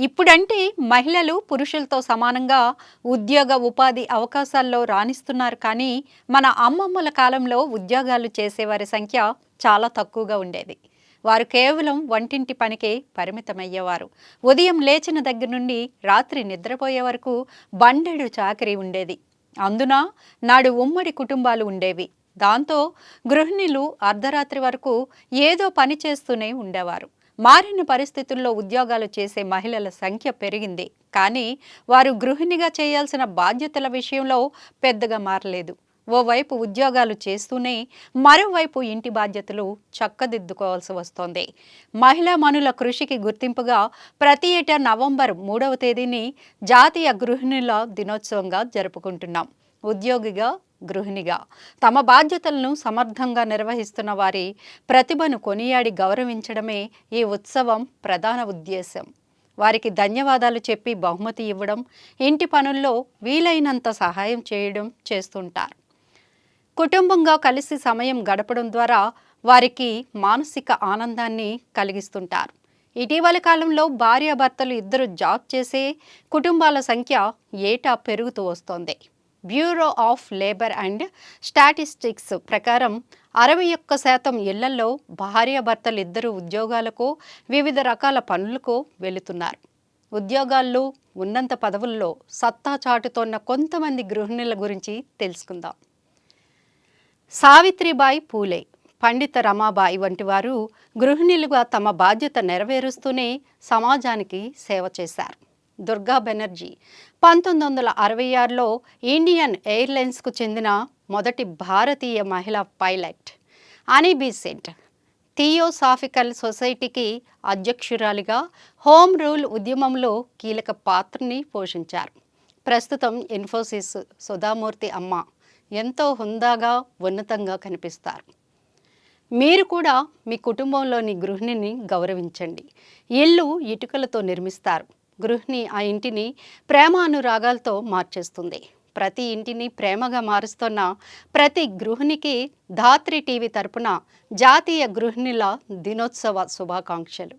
ఇప్పుడంటే మహిళలు పురుషులతో సమానంగా ఉద్యోగ ఉపాధి అవకాశాల్లో రాణిస్తున్నారు. కానీ మన అమ్మమ్మల కాలంలో ఉద్యోగాలు చేసేవారి సంఖ్య చాలా తక్కువగా ఉండేది. వారు కేవలం వంటింటి పనికే పరిమితమయ్యేవారు. ఉదయం లేచిన దగ్గర నుండి రాత్రి నిద్రపోయే వరకు బండెడు చాకరీ ఉండేది. అందున నాడు ఉమ్మడి కుటుంబాలు ఉండేవి. దాంతో గృహిణులు అర్ధరాత్రి వరకు ఏదో పని చేస్తూనే ఉండేవారు. మారిన పరిస్థితుల్లో ఉద్యోగాలు చేసే మహిళల సంఖ్య పెరిగింది. కానీ వారు గృహిణిగా చేయాల్సిన బాధ్యతల విషయంలో పెద్దగా మారలేదు. ఓవైపు ఉద్యోగాలు చేస్తూనే మరోవైపు ఇంటి బాధ్యతలు చక్కదిద్దుకోవాల్సి వస్తోంది. మహిళా మనుల కృషికి గుర్తింపుగా ప్రతి ఏటా నవంబర్ 3వ తేదీని జాతీయ గృహిణుల దినోత్సవంగా జరుపుకుంటున్నాం. ఉద్యోగిగా, గృహిణిగా తమ బాధ్యతలను సమర్థంగా నిర్వహిస్తున్న వారి ప్రతిభను కొనియాడి గౌరవించడమే ఈ ఉత్సవం ప్రధాన ఉద్దేశం. వారికి ధన్యవాదాలు చెప్పి బహుమతి ఇవ్వడం, ఇంటి పనుల్లో వీలైనంత సహాయం చేయడం చేస్తుంటారు. కుటుంబంగా కలిసి సమయం గడపడం ద్వారా వారికి మానసిక ఆనందాన్ని కలిగిస్తుంటారు. ఇటీవలి కాలంలో భార్యాభర్తలు ఇద్దరు జాబ్ చేసే కుటుంబాల సంఖ్య ఏటా పెరుగుతూ వస్తోంది. Bureau of labour and statistics ప్రకారం 61% ఇళ్లలో భార్యాభర్తలు ఇద్దరు ఉద్యోగాలకు, వివిధ రకాల పనులకు వెళుతున్నారు. ఉద్యోగాల్లో ఉన్నంత పదవుల్లో సత్తా చాటుతోన్న కొంతమంది గృహిణుల గురించి తెలుసుకుందాం. సావిత్రిబాయి పూలే, పండిత రమాబాయి వంటి వారు గృహిణులుగా తమ బాధ్యత నెరవేరుస్తూనే సమాజానికి సేవ చేశారు. దుర్గా బెనర్జీ 1966లో ఇండియన్ ఎయిర్లైన్స్కు చెందిన మొదటి భారతీయ మహిళా పైలట్. అనీ బీసెంట్ థియోసాఫికల్ సొసైటీకి అధ్యక్షురాలిగా హోమ్ రూల్ ఉద్యమంలో కీలక పాత్రని పోషించారు. ప్రస్తుతం ఇన్ఫోసిస్ సుధామూర్తి అమ్మ ఎంతో హుందాగా, ఉన్నతంగా కనిపిస్తారు. మీరు కూడా మీ కుటుంబంలోని గృహిణిని గౌరవించండి. ఇల్లు ఇటుకలతో నిర్మిస్తారు. గృహిణి ఆ ఇంటిని ప్రేమానురాగాలతో మార్చేస్తుంది. ప్రతి ఇంటిని ప్రేమగా మారుస్తున్న ప్రతి గృహిణికి ధాత్రి టీవీ తరపున జాతీయ గృహిణుల దినోత్సవ శుభాకాంక్షలు.